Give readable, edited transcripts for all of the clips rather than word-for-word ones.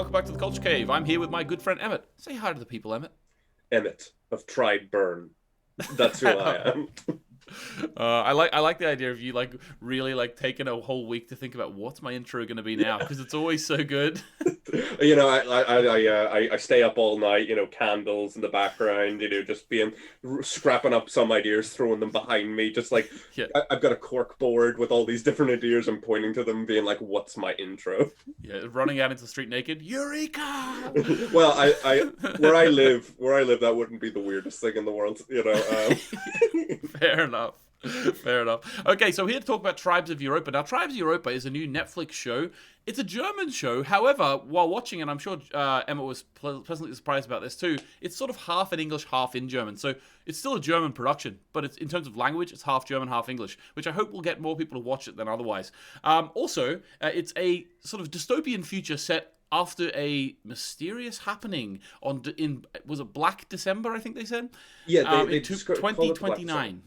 welcome back to the Culture Cave. I'm here with my good friend Emmett. Say hi to the people, Emmett. Emmett of Tried Burn. That's who I am. I like the idea of you really taking a whole week to think about what's my intro going to be now, because it's always so good. I stay up all night, candles in the background, just scrapping up some ideas, throwing them behind me, just like Yeah, I've got a cork board with all these different ideas and pointing to them, being like, "What's my intro?" yeah, running out into the street naked. Eureka! Well, I where I live, that wouldn't be the weirdest thing in the world. Fair enough. Fair enough. Okay, so here to talk about Tribes of Europa. Now, Tribes of Europa is a new Netflix show. It's a German show. However, while watching it, I'm sure Emma was pleasantly surprised about this too. It's sort of half in English, half in German. So it's still a German production, but it's in terms of language, it's half German, half English, which I hope will get more people to watch it than otherwise. It's a sort of dystopian future set after a mysterious happening was it Black December? I think they said. Yeah, In 2029.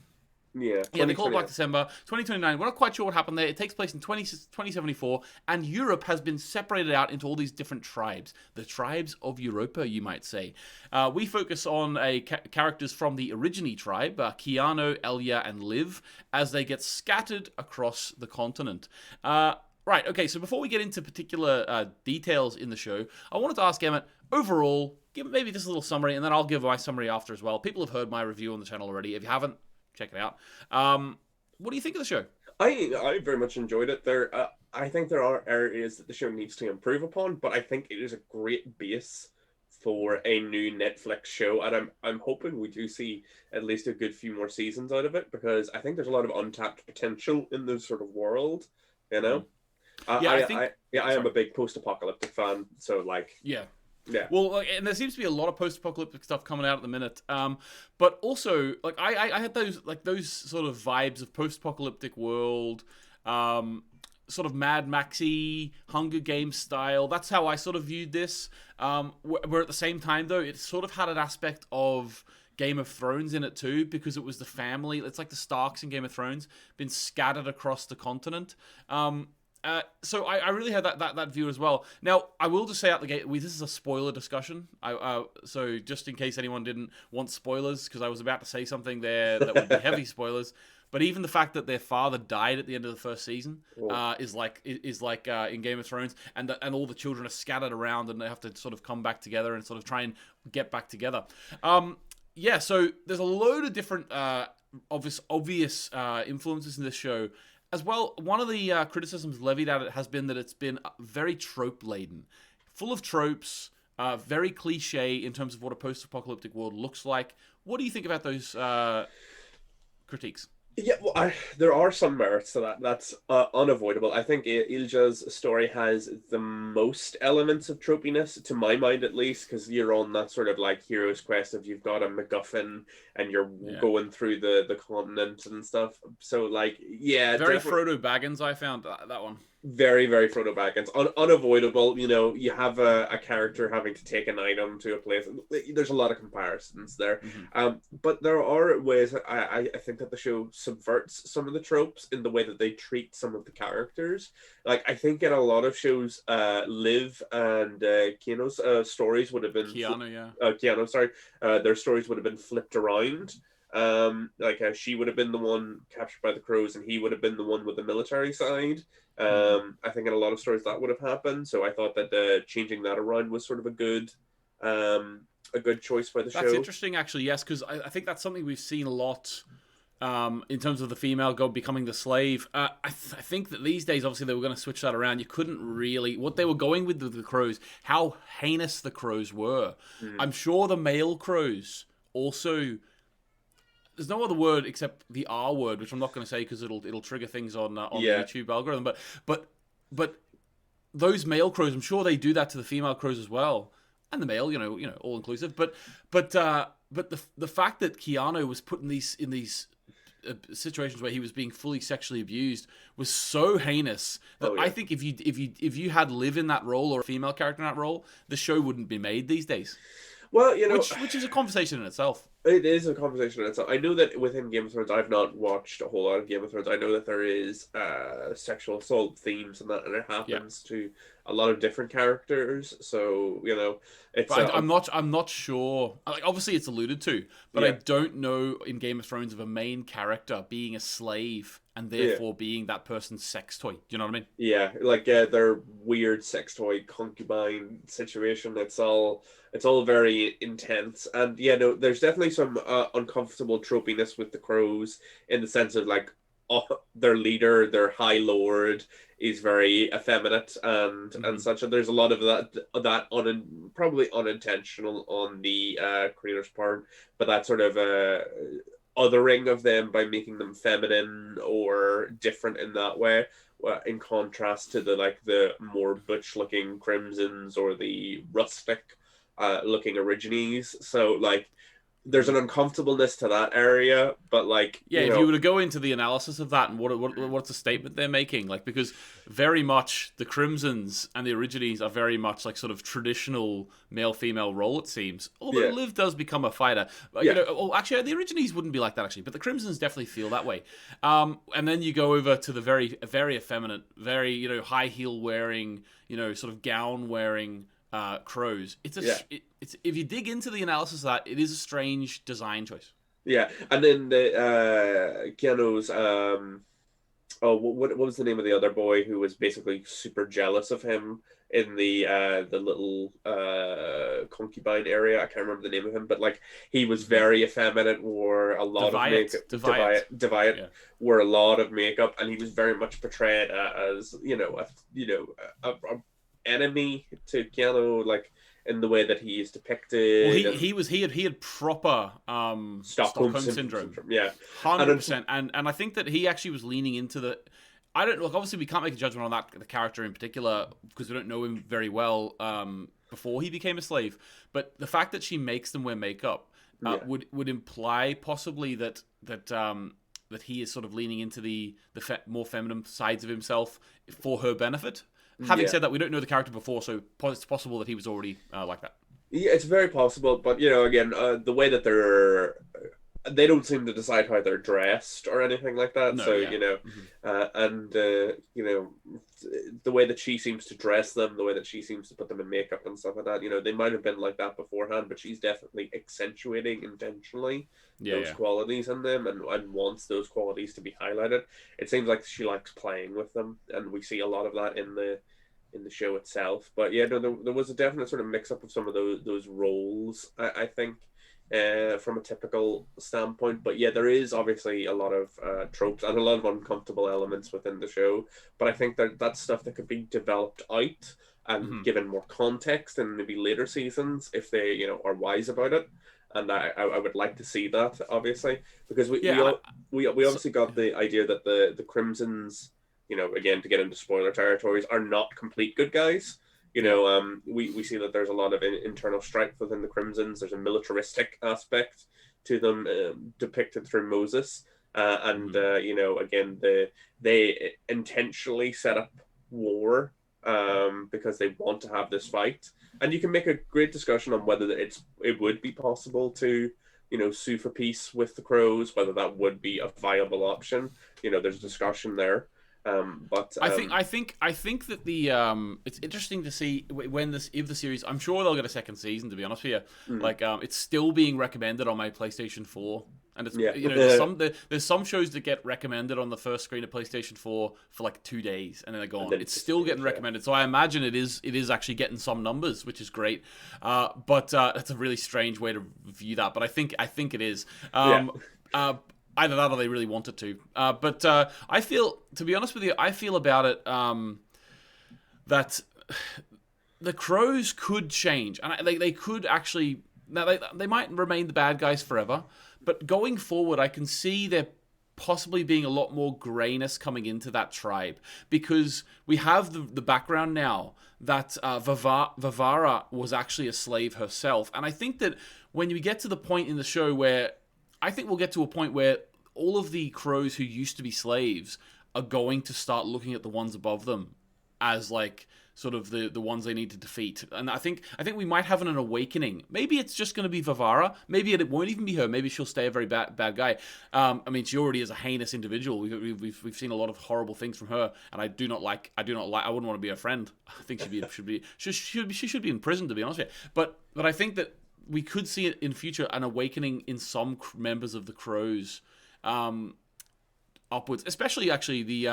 Yeah, They call it Black December 2029. We're not quite sure what happened there. It takes place in 2074, and Europe has been separated out into all these different tribes. The Tribes of Europa, you might say. We focus on characters from the Origine tribe, Keanu, Elia, and Liv, as they get scattered across the continent. Right, okay, so before we get into particular details in the show, I wanted to ask Emmett, overall, give maybe just a little summary, and then I'll give my summary after as well. People have heard my review on the channel already. If you haven't, check it out. What do you think of the show? I very much enjoyed it. I think there are areas that the show needs to improve upon, but I think it is a great base for a new Netflix show, and I'm hoping we do see at least a good few more seasons out of it, because I think there's a lot of untapped potential in this sort of world. You know, I am a big post-apocalyptic fan, so Yeah. yeah. Well, and there seems to be a lot of post-apocalyptic stuff coming out at the minute. But also, I had those sort of vibes of post-apocalyptic world, sort of Mad Maxy, Hunger Games style. That's how I sort of viewed this. Where at the same time, though, it sort of had an aspect of Game of Thrones in it too, because it was the family. It's like the Starks in Game of Thrones, been scattered across the continent. So I really had that view as well. Now, I will just say out the gate, this is a spoiler discussion. So just in case anyone didn't want spoilers, because I was about to say something there that would be heavy spoilers. But even the fact that their father died at the end of the first season is like in Game of Thrones, and all the children are scattered around, and they have to sort of come back together and sort of try and get back together. So there's a load of different obvious influences in this show. As well, one of the criticisms levied at it has been that it's been very trope-laden. Full of tropes, very cliche in terms of what a post-apocalyptic world looks like. What do you think about those critiques? Yeah, well, there are some merits to that. That's unavoidable. I think Ilja's story has the most elements of tropiness, to my mind at least, because you're on that sort of hero's quest of you've got a MacGuffin and you're going through the continent and stuff. So yeah, very Frodo Baggins. I found that one. Very, very Frodo Baggins. Unavoidable. You have a character having to take an item to a place. There's a lot of comparisons there. Mm-hmm. But there are ways that I think that the show subverts some of the tropes in the way that they treat some of the characters. I think in a lot of shows, Liv and Keanu's stories would have been... Keanu, sorry. Their stories would have been flipped around. She would have been the one captured by the crows, and he would have been the one with the military side. I think in a lot of stories that would have happened. So I thought that changing that around was sort of a good choice by the show. That's interesting, actually. Yes, because I think that's something we've seen a lot in terms of the female god becoming the slave. I think that these days, obviously, they were going to switch that around. You couldn't really... What they were going with the crows, how heinous the crows were. I'm sure the male crows also... There's no other word except the R word, which I'm not going to say because it'll trigger things on the YouTube algorithm. But those male crows, I'm sure they do that to the female crows as well, and the male, all inclusive. But the fact that Keanu was put in these situations where he was being fully sexually abused was so heinous that I think if you had Liv in that role or a female character in that role, the show wouldn't be made these days. Well, which is a conversation in itself. It is a conversation in itself. I know that within Game of Thrones, I've not watched a whole lot of Game of Thrones. I know that there is sexual assault themes and that, and it Yeah. happens to a lot of different characters. So it's But I'm not sure. Like, obviously, it's alluded to, but I yeah, don't know in Game of Thrones of a main character being a slave and yeah. therefore being that person's sex toy. Do you know what I mean? Yeah, like their weird sex toy concubine situation. It's all very intense, and yeah, no, there's definitely some uncomfortable tropiness with the crows in the sense of like their leader, their high lord, is very effeminate and Mm-hmm. such. And there's a lot of that probably unintentional on the creator's part, but that sort of othering of them by making them feminine or different in that way, in contrast to the more butch looking crimsons or the rustic looking origines. So like there's an uncomfortableness to that area, but like Yeah, if you were to go into the analysis of that and what's the statement they're making, like, because very much the Crimsons and the Origines are very much like sort of traditional male-female role, it seems. Although yeah, Liv does become a fighter, yeah, actually, the Origines wouldn't be like that actually, but the Crimsons definitely feel that way. And then you go over to the very effeminate, very high heel wearing, sort of gown wearing crows. yeah. It's if you dig into the analysis of that, it is a strange design choice. Yeah, and then the Keanu's oh, what was the name of the other boy who was basically super jealous of him in the little concubine area? I can't remember the name of him, but like he was Mm-hmm. very effeminate, wore a lot of makeup. Deviant. Deviant Yeah. wore a lot of makeup, and he was very much portrayed as a enemy to Keanu, like in the way that he is Well, depicted, and he had proper Stockholm Stockholm syndrome. syndrome, Yeah, and 100%, and I think that he actually was leaning into the. I don't look. Obviously, we can't make a judgment on the character in particular because we don't know him very well before he became a slave. But the fact that she makes them wear makeup yeah, would imply possibly that he is sort of leaning into the more feminine sides of himself for her benefit. Having yeah. said that, we don't know the character before, so it's possible that he was already like that. Yeah, it's very possible, but again, the way that they don't seem to decide how they're dressed or anything like that. No, So yeah. Mm-hmm. and the way that she seems to dress them, the way that she seems to put them in makeup and stuff like that. They might have been like that beforehand, but she's definitely accentuating intentionally Yeah, those yeah. qualities in them and wants those qualities to be highlighted. It seems like she likes playing with them, and we see a lot of that in the show itself. But yeah, no, there was a definite sort of mix up of some of those roles, I think, from a typical standpoint. But yeah, there is obviously a lot of tropes and a lot of uncomfortable elements within the show. But I think that that's stuff that could be developed out and Mm-hmm. given more context in maybe later seasons if they are wise about it. And I would like to see that, obviously, because Yeah, we so, obviously got the idea that the Crimsons, again, to get into spoiler territories, are not complete good guys. yeah. We see that there's a lot of internal strife within the Crimsons. There's a militaristic aspect to them, depicted through Moses, and Mm-hmm. again, they intentionally set up war because they want to have this fight. And you can make a great discussion on whether it would be possible to sue for peace with the Crows, whether that would be a viable option. There's discussion there. But I think that it's interesting to see when if the series. I'm sure they'll get a second season. To be honest with you, like it's still being recommended on my PlayStation 4, and it's yeah, there's some shows that get recommended on the first screen of PlayStation 4 for like 2 days and then they're gone. then It's still getting yeah. recommended, so I imagine it is actually getting some numbers, which is great. But that's a really strange way to view that. But I think it is. Yeah. Either that or they really wanted to. But I feel, to be honest with you, I feel about it that the Crows could change. And they could actually... Now, they might remain the bad guys forever. But going forward, I can see there possibly being a lot more grayness coming into that tribe. Because we have the background now that Vivara was actually a slave herself. And I think that when you get to the point in the show where... I think we'll get to a point where all of the crows who used to be slaves are going to start looking at the ones above them as like sort of the ones they need to defeat. And I think we might have an awakening. Maybe it's just going to be Vivara. Maybe it won't even be her. Maybe she'll stay a very bad guy. I mean, she already is a heinous individual. We've seen a lot of horrible things from her, and I do not like. I wouldn't want to be her friend. I think she should be in prison, to be honest with you. But I think that we could see it in future, an awakening in some members of the Crows. Upwards, especially actually the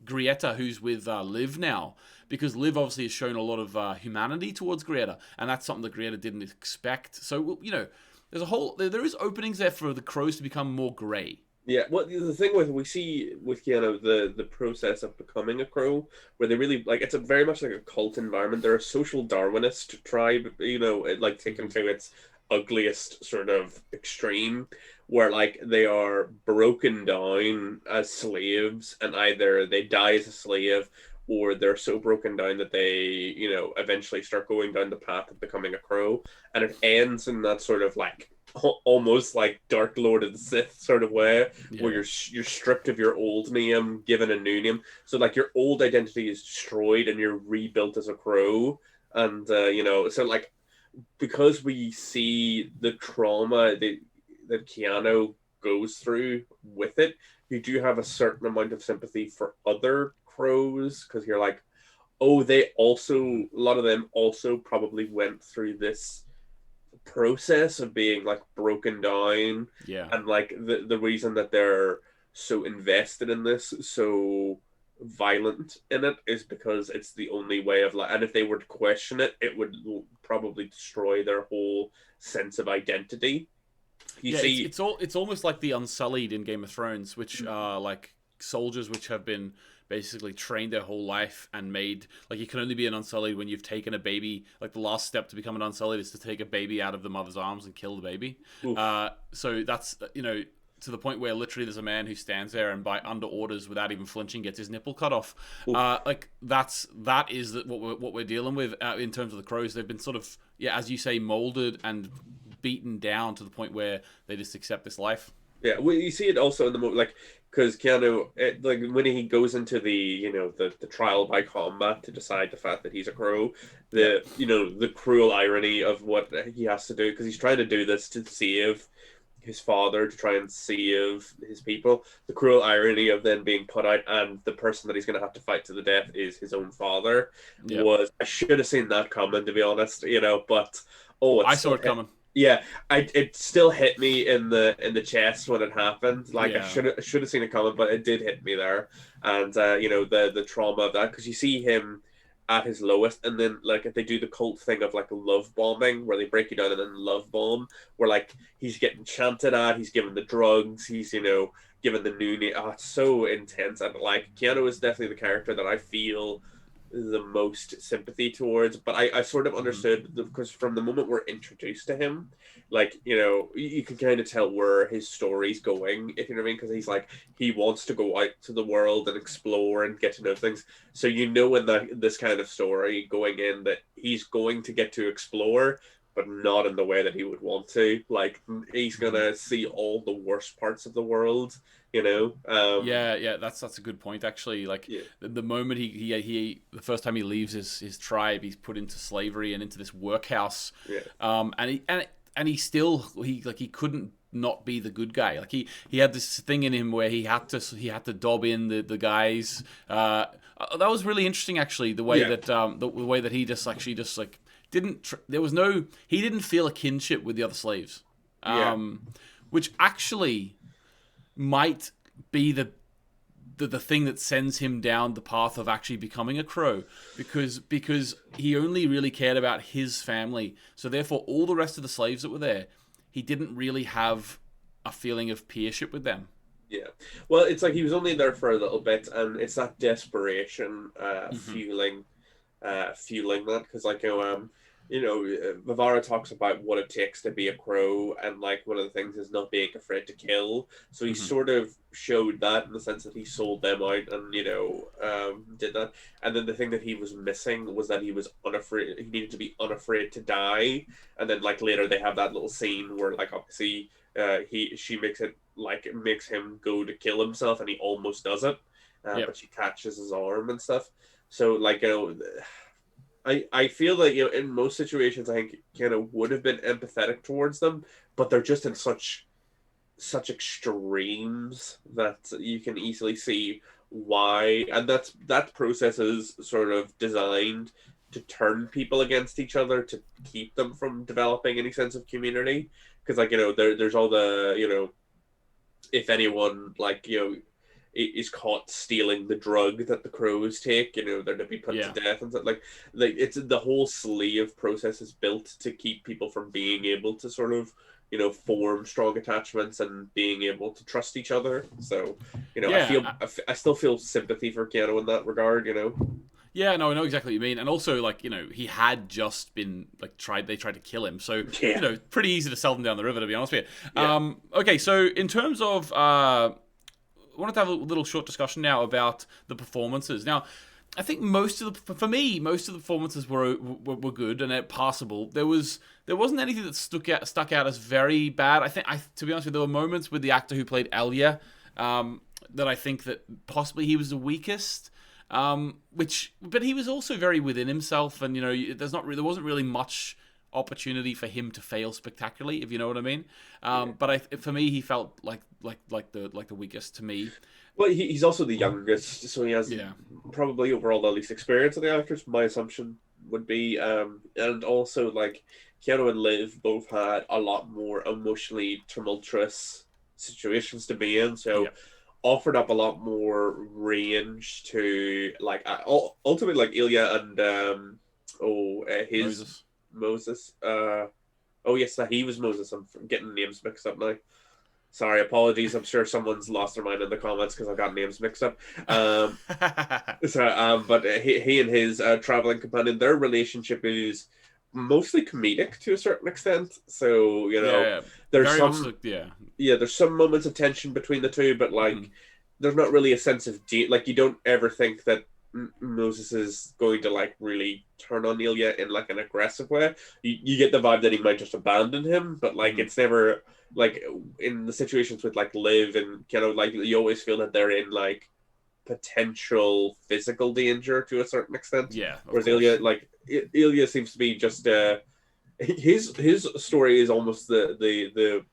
Grieta, who's with Liv now, because Liv obviously has shown a lot of humanity towards Grieta, and that's something that Grieta didn't expect. So there is openings there for the Crows to become more grey. Yeah, well, the thing we see with Keanu, the process of becoming a crow, where they really like it's a very much like a cult environment. They're a social Darwinist tribe, like taken to its ugliest sort of extreme, where like they are broken down as slaves, and either they die as a slave, or they're so broken down that they, eventually start going down the path of becoming a crow, and it ends in that sort of like almost like Dark Lord of the Sith sort of way, where you're stripped of your old name, given a new name. So like your old identity is destroyed and you're rebuilt as a crow. And so like because we see the trauma that Keanu goes through with it, you do have a certain amount of sympathy for other crows, because you're like, oh, a lot of them also probably went through this process of being like broken down, and like the reason that they're so invested in this, so violent in it, is because it's the only way of life, and if they were to question it, it would probably destroy their whole sense of identity. It's almost like the Unsullied in Game of Thrones, which are like soldiers which have been basically trained their whole life and made, like, you can only be an Unsullied when you've taken a baby. Like, the last step to become an Unsullied is to take a baby out of the mother's arms and kill the baby. So that's, to the point where literally there's a man who stands there and by under orders, without even flinching, gets his nipple cut off. Like, that is what we're dealing with in terms of the Crows. They've been sort of, as you say, molded and beaten down to the point where they just accept this life. Yeah, well, you see it also in the movie, like, because Keanu, like when he goes into the the trial by combat to decide the fact that he's a crow, the cruel irony of what he has to do, because he's trying to do this to save his father, to try and save his people. The cruel irony of then being put out, and the person that he's going to have to fight to the death is his own father. Was, I should have seen that coming, to be honest. But I saw it coming. Yeah, it still hit me in the chest when it happened. Like, I should have seen it coming, but it did hit me there. And the trauma of that, because you see him at his lowest, and then like if they do the cult thing of like love bombing, where they break you down and then love bomb, where like he's getting chanted at, he's given the drugs, he's given the new name. Oh, it's so intense. And like Keanu is definitely the character that I feel the most sympathy towards, but I sort of understood, because from the moment we're introduced to him, like, you can kind of tell where his story's going, if you know what I mean, because he's like, he wants to go out to the world and explore and get to know things. So in this kind of story going in, that he's going to get to explore, but not in the way that he would want to. Like, he's gonna see all the worst parts of the world, that's a good point, actually. Like, the moment he the first time he leaves his tribe, he's put into slavery and into this workhouse. And he still he couldn't not be the good guy. Like, he had this thing in him where he had to dob in the guys. That was really interesting, actually, the way that the way that he just he didn't feel a kinship with the other slaves, which actually might be the thing that sends him down the path of actually becoming a crow, because he only really cared about his family. So therefore, all the rest of the slaves that were there, he didn't really have a feeling of peership with them. Yeah, well, it's like he was only there for a little bit, and it's that desperation fueling that, because like Vivara talks about what it takes to be a crow, and like one of the things is not being afraid to kill. So he sort of showed that, in the sense that he sold them out and did that. And then the thing that he was missing was that he was unafraid. He needed to be unafraid to die. And then like later they have that little scene where like obviously she makes him go to kill himself, and he almost does it, but she catches his arm and stuff. So like I feel that, in most situations, I think Keanu would have been empathetic towards them, but they're just in such extremes that you can easily see why, and that process is sort of designed to turn people against each other to keep them from developing any sense of community. Because, like, there's all the, if anyone, like, is caught stealing the drug that the crows take, they're to be put Yeah. to death and stuff. Like it's the whole slave process is built to keep people from being able to sort of, form strong attachments and being able to trust each other. So, Yeah. I still feel sympathy for Keanu in that regard. Yeah, no, I know exactly what you mean. And also, like, he had just been, like, they tried to kill him. So, Yeah. pretty easy to sell them down the river, to be honest with you. Yeah. Okay, so in terms of, I wanted to have a little short discussion now about the performances. Now, I think for me, most of the performances were good and passable. There wasn't anything that stuck out as very bad. To be honest with you, there were moments with the actor who played Elia, that I think that possibly he was the weakest. But he was also very within himself, and there wasn't really much opportunity for him to fail spectacularly, if you know what I mean. But for me, he felt like the weakest to me. Well, he's also the youngest, so he has probably overall the least experience of the actors. My assumption would be, and also, like, Keanu and Liv both had a lot more emotionally tumultuous situations to be in, so offered up a lot more range to, like, ultimately, like, Ilya and his Moses. Oh yes, he was Moses. I'm getting names mixed up now. Sorry, apologies. I'm sure someone's lost their mind in the comments because I've got names mixed up. But he and his traveling companion, their relationship is mostly comedic to a certain extent. So there's there's some moments of tension between the two, but like there's not really a sense of like you don't ever think that Moses is going to like really turn on Ilya in like an aggressive way. You get the vibe that he might just abandon him, but like it's never like in the situations with like Liv and like you always feel that they're in like potential physical danger to a certain extent. Yeah. Whereas Ilya seems to be just his story is almost the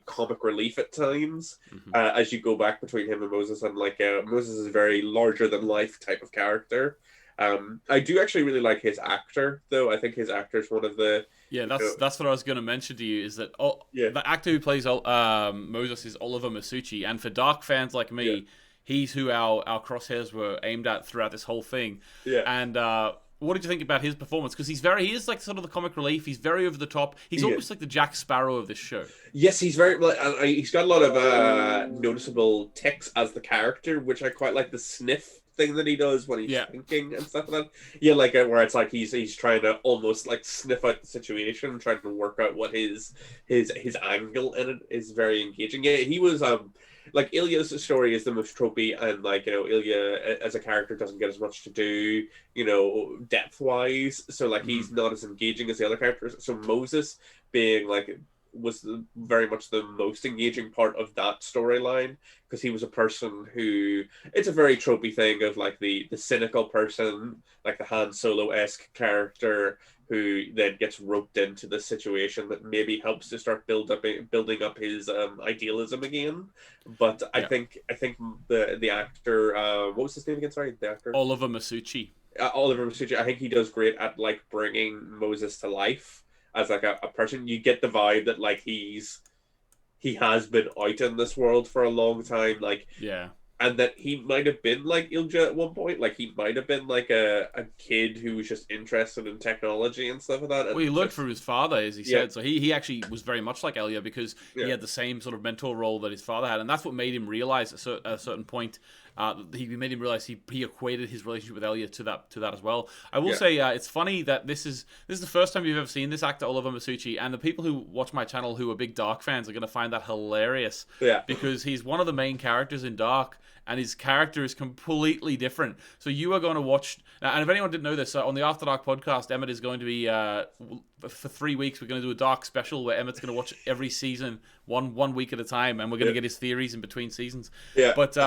comic relief at times as you go back between him and Moses, and like Moses is a very larger than life type of character. I do actually really like his actor, though. I think his actor is one of the that's what I was going to mention to you, is that the actor who plays Moses is Oliver Masucci, and for Dark fans like me, he's who our crosshairs were aimed at throughout this whole thing. And what did you think about his performance? Because he is like sort of the comic relief. He's very over the top. He's almost like the Jack Sparrow of this show. Yes, he's very. He's got a lot of noticeable tics as the character, which I quite like. The sniff thing that he does when he's thinking and stuff like that. Yeah, like where it's like he's trying to almost like sniff out the situation, trying to work out what his angle in it is very engaging. Yeah, he was like Ilya's story is the most tropey, and like Ilya as a character doesn't get as much to do, depth wise. So like he's not as engaging as the other characters. So Moses being like was very much the most engaging part of that storyline, because he was a person who, it's a very tropey thing of like the cynical person, like the Han Solo-esque character who then gets roped into the situation that maybe helps to start building up his idealism again. But I think the actor, what was his name again? Sorry, the actor Oliver Masucci. Oliver Masucci. I think he does great at like bringing Moses to life as like a person. You get the vibe that like he has been out in this world for a long time, like and that he might have been like Ilja at one point. Like he might have been like a kid who was just interested in technology and stuff like that. Well, he learned from his father, as he said. So he actually was very much like Elia, because he had the same sort of mentor role that his father had, and that's what made him realize at a certain point. He made him realize he equated his relationship with Elia to that as well. I will say it's funny that this is the first time you've ever seen this actor, Oliver Masucci, and the people who watch my channel who are big Dark fans are going to find that hilarious. Because he's one of the main characters in Dark, and his character is completely different. So you are going to watch, and if anyone didn't know this, on the After Dark podcast, Emmett is going to be for 3 weeks. We're going to do a Dark special where Emmett's going to watch every season one week at a time, and we're going to get his theories in between seasons. But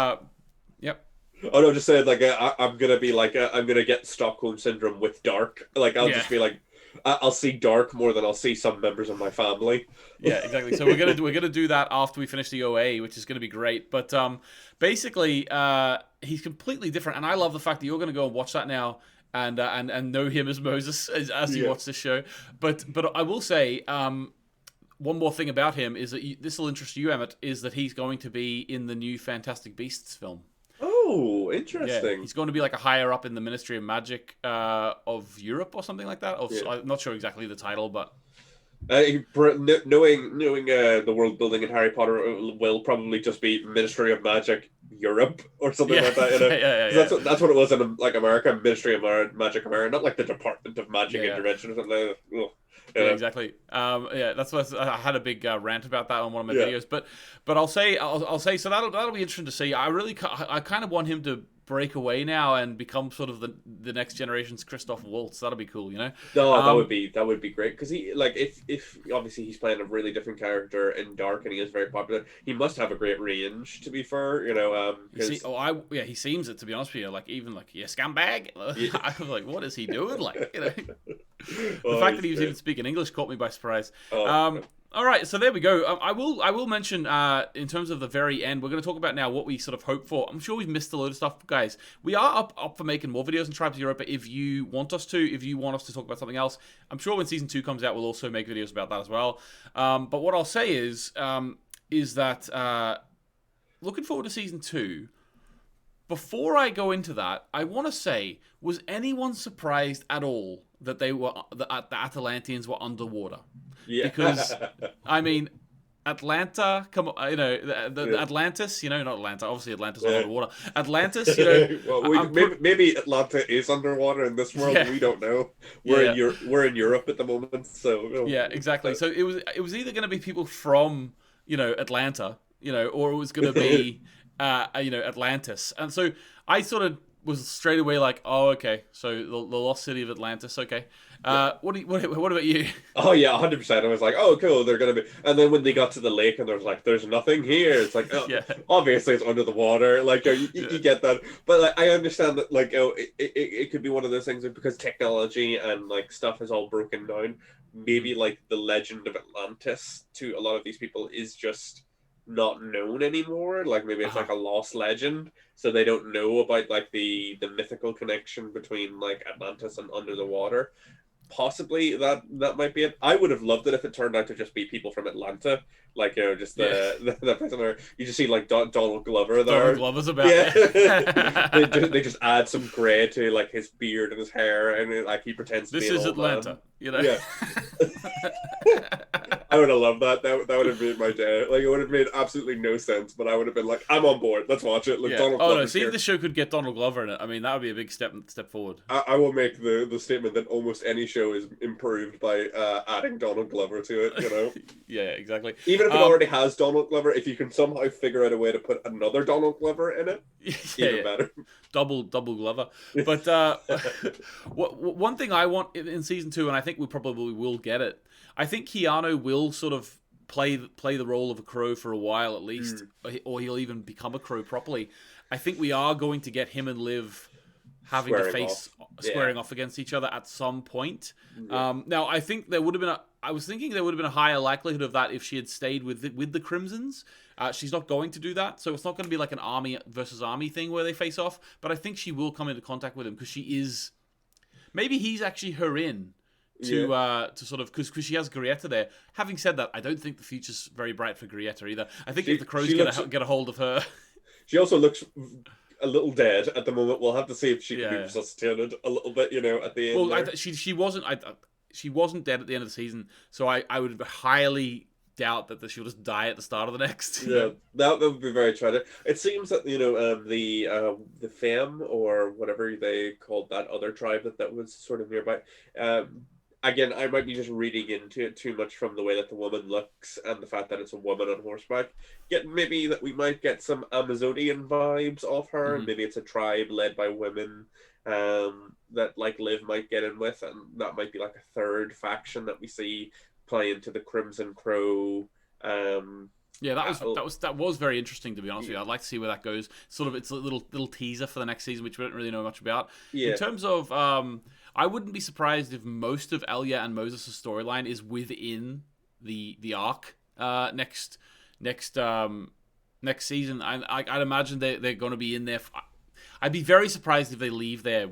Oh no, just saying like I'm gonna be like I'm gonna get Stockholm syndrome with Dark. Like I'll Yeah. just be like I'll see Dark more than I'll see some members of my family. Yeah, exactly. So we're gonna do that after we finish the OA, which is gonna be great. But basically, he's completely different, and I love the fact that you're gonna go and watch that now and know him as Moses as you Yeah. watch this show. But I will say, one more thing about him is that this will interest you, Emmett, is that he's going to be in the new Fantastic Beasts film. Oh, Yeah, interesting. he's going to be like a higher up in the Ministry of Magic of Europe or something like that. Yeah. I'm not sure exactly the title, but Knowing the world building in Harry Potter will probably just be Ministry of Magic Europe or something yeah, like that, yeah, yeah, 'Cause yeah, that's what it was in like America, Ministry of Magic America, not like the Department of Magic yeah, yeah. Intervention or something like that. Ugh. Yeah, Yeah, exactly. Yeah, that's what I had a big rant about that on one of my yeah. videos. But I'll say so that'll be interesting to see. I kind of want him to break away now and become sort of the next generation's Christoph Waltz. That'll be cool, you know. No, Um, that would be great because he like if obviously he's playing a really different character in Dark and he is very popular. He must have a great range. To be fair, you see, because yeah, he seems it, to be honest with you. Like even like yeah, scumbag. yeah. I was like, what is he doing? Like you know, the Oh, fact he's that he was great. even speaking English caught me by surprise. Oh, All right, so there we go. I will mention in terms of the very end, we're going to talk about now what we sort of hope for. I'm sure we've missed a load of stuff, guys. We are up for making more videos on Tribes of Europa if you want us to. If you want us to talk about something else, I'm sure when season 2 comes out, we'll also make videos about that as well. But what I'll say is that looking forward to season 2. Before I go into that, I want to say, was anyone surprised at all that the Atalanteans were underwater? yeah. Because I mean, Atlanta, come on, the Yeah. Atlantis, not Atlanta. Obviously, Atlantis not Yeah. underwater. Atlantis, you know, Well, I'm maybe Atlanta is underwater in this world. yeah, We don't know. yeah, We're in Europe at the moment, so yeah, exactly. So it was either going to be people from Atlanta, or it was going to be Atlantis, and so I sort of was straight away like, oh, okay, so the lost city of Atlantis, okay. yeah. What about you? Oh yeah, 100%. I was like, oh cool, they're gonna be. And then when they got to the lake and there's like, there's nothing here. It's like, oh, Yeah, obviously it's under the water. Like yeah, you get that, but like, I understand that like it could be one of those things that because technology and like stuff is all broken down. mhm, Maybe like the legend of Atlantis to a lot of these people is just not known anymore. Like maybe it's uh-huh. like a lost legend, so they don't know about like the mythical connection between like Atlantis and under the water. Possibly that might be it. I would have loved it if it turned out to just be people from Atlanta, like just Yeah. the person there. You just see like Donald Glover Donald there. Glover's about, Yeah, yeah. they just add some gray to like his beard and his hair, and like he pretends to be This an is old man. Atlanta, Yeah, I would have loved that. That would have made my day. Like it would have made absolutely no sense, but I would have been like, I'm on board. Let's watch it. Look, Yeah. Donald Oh no. Glover's See if here. the show could get Donald Glover in it. I mean, that would be a big step forward. I will make the statement that almost any show is improved by adding Donald Glover to it. Yeah. Exactly. Even if it Um. already has Donald Glover, if you can somehow figure out a way to put another Donald Glover in it, Yeah. even Yeah. better. Double Glover. But one thing I want in season 2, and I think we probably will get it. I think Keanu will sort of play the role of a crow for a while at least, or he'll even become a crow properly. I think we are going to get him and Liv having to face squaring off against each other at some point. Yeah. Now, I think there would have been I was thinking there would have been a higher likelihood of that if she had stayed with the Crimsons. She's not going to do that, so it's not going to be like an army versus army thing where they face off. But I think she will come into contact with him because she is. Maybe he's actually her in to sort of because she has Grieta there. Having said that, I don't think the future's very bright for Grieta either. I think if the crows get a hold of her, She also looks a little dead at the moment. We'll have to see if she can be yeah. resuscitated a little bit, at the end. Well, she wasn't. She wasn't dead at the end of the season, so I would highly doubt that she'll just die at the start of the next. Yeah, that would be very tragic. It seems that the Fem or whatever they called that other tribe that was sort of nearby. Again, I might be just reading into it too much from the way that the woman looks and the fact that it's a woman on horseback. Yet maybe that we might get some Amazonian vibes off her. Mhm. Maybe it's a tribe led by women that like Liv might get in with, and that might be like a third faction that we see play into the Crimson Crow Yeah, that was very interesting, to be honest with you. I'd like to see where that goes. Sort of, it's a little teaser for the next season, which we don't really know much about. In Yeah, terms of, I wouldn't be surprised if most of Elia and Moses' storyline is within the arc next next season. I'd imagine they're going to be in there. I'd be very surprised if they leave there.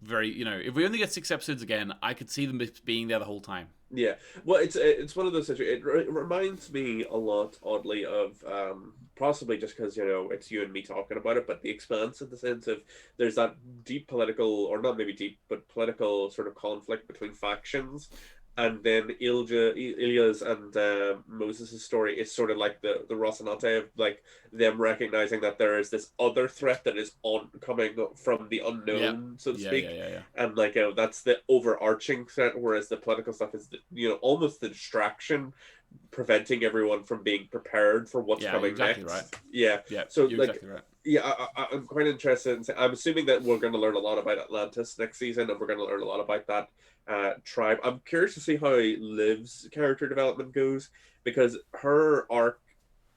If we only get 6 episodes again, I could see them being there the whole time. yeah. Well, it's one of those situations. It reminds me a lot, oddly, of possibly just because it's you and me talking about it, but The Expanse, in the sense of there's that deep political, or not maybe deep, but political sort of conflict between factions. And then Ilya's and Moses' story is sort of like the Rocinante of like them recognizing that there is this other threat that is coming from the unknown, so to speak. Yeah. And like that's the overarching threat, whereas the political stuff is almost the distraction, preventing everyone from being prepared for what's coming exactly next. Right. Yeah. So you're like exactly right. yeah, I'm quite interested. I'm assuming that we're going to learn a lot about Atlantis next season, and we're going to learn a lot about that tribe. I'm curious to see how Liv's character development goes, because her arc,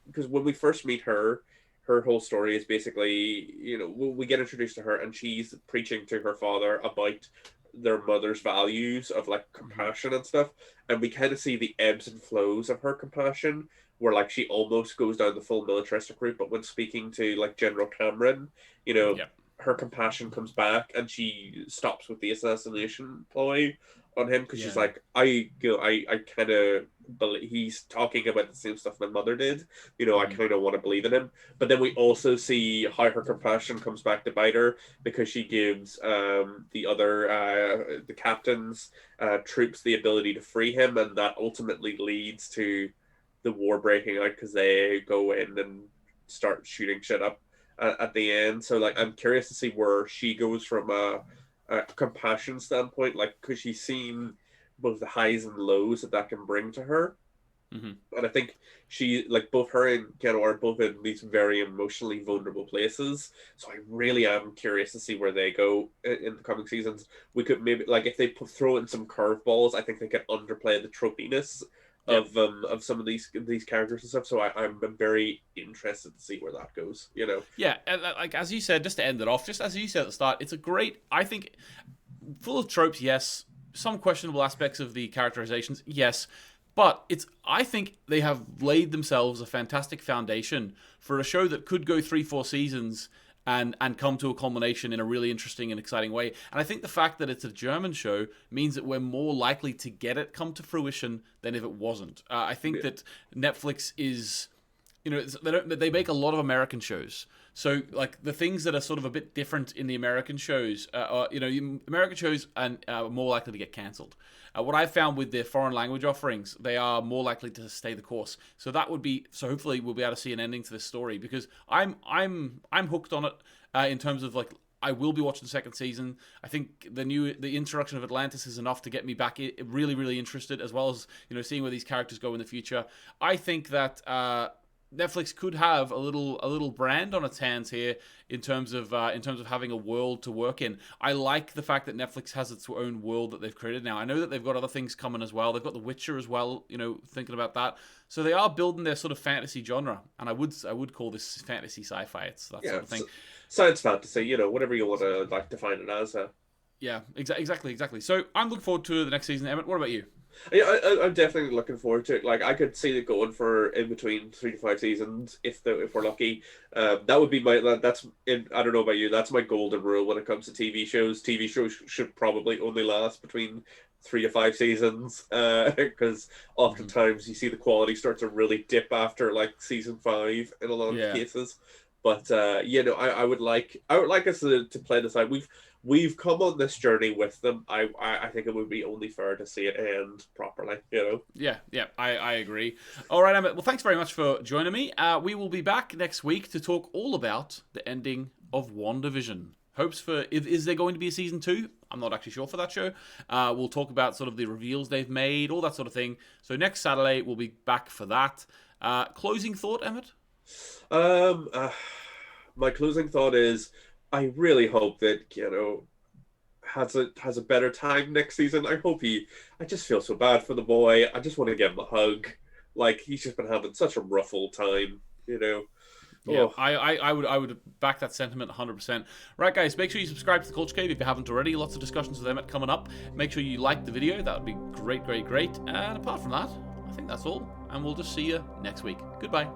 because when we first meet her, her whole story is basically, we get introduced to her, and she's preaching to her father about their mother's values of like compassion and stuff, and we kind of see the ebbs and flows of her compassion, where like she almost goes down the full militaristic route, but when speaking to like General Cameron, her compassion comes back, and she stops with the assassination ploy on him, because she's like, I kind of believe he's talking about the same stuff my mother did. I kind of want to believe in him. But then we also see how her compassion comes back to bite her, because she gives the captain's troops the ability to free him, and that ultimately leads to the war breaking out, because they go in and start shooting shit up at the end. So like, I'm curious to see where she goes from a compassion standpoint, like, because she's seen both the highs and lows that can bring to her. And I think she, like, both her and Keanu are both in these very emotionally vulnerable places. So I really am curious to see where they go in the coming seasons. We could maybe, like, if they throw in some curveballs, I think they could underplay the tropiness of some of these characters and stuff. So I'm very interested to see where that goes. Yeah, and like as you said, just to end it off, just as you said at the start, it's a great, I think, full of tropes. Yes, some questionable aspects of the characterizations. Yes, but I think they have laid themselves a fantastic foundation for a show that could go 3-4 seasons and come to a culmination in a really interesting and exciting way. And I think the fact that it's a German show means that we're more likely to get it come to fruition than if it wasn't. I think that Netflix is, they make a lot of American shows. So, like, the things that are sort of a bit different in the American shows, American shows are more likely to get cancelled. What I've found with their foreign language offerings, they are more likely to stay the course. So hopefully we'll be able to see an ending to this story, because I'm hooked on it in terms of, like, I will be watching the second season. I think the introduction of Atlantis is enough to get me back really, really interested, as well as seeing where these characters go in the future. I think that Netflix could have a little brand on its hands here in terms of having a world to work in. I like the fact that Netflix has its own world that they've created now. I know that they've got other things coming as well. They've got The Witcher as well, thinking about that. So they are building their sort of fantasy genre, and I would call this fantasy sci-fi. It's that sort of thing. Science fantasy, whatever you want to like define it as. Yeah, exactly. So I'm looking forward to the next season. Emmett, what about you? Yeah, I'm definitely looking forward to it. Like, I could see it going for in between 3 to 5 seasons if we're lucky. That would be I don't know about you. That's my golden rule when it comes to TV shows. TV shows should probably only last between 3 to 5 seasons, because oftentimes you see the quality start to really dip after like season 5 in a lot of cases. But I would like us to play this out. We've come on this journey with them. I think it would be only fair to see it end properly, Yeah, I agree. All right, Emmett. Well, thanks very much for joining me. We will be back next week to talk all about the ending of WandaVision. Is there going to be a season 2? I'm not actually sure for that show. We'll talk about sort of the reveals they've made, all that sort of thing. So next Saturday, we'll be back for that. Closing thought, Emmett? My closing thought is, I really hope that has a better time next season. I just feel so bad for the boy. I just want to give him a hug. Like, he's just been having such a rough old time, you know. Yeah, Oh, I would back that sentiment 100%. Right, guys, make sure you subscribe to the Culture Cave if you haven't already. Lots of discussions with Emmett coming up. Make sure you like the video. That would be great, great, great. And apart from that, I think that's all. And we'll just see you next week. Goodbye.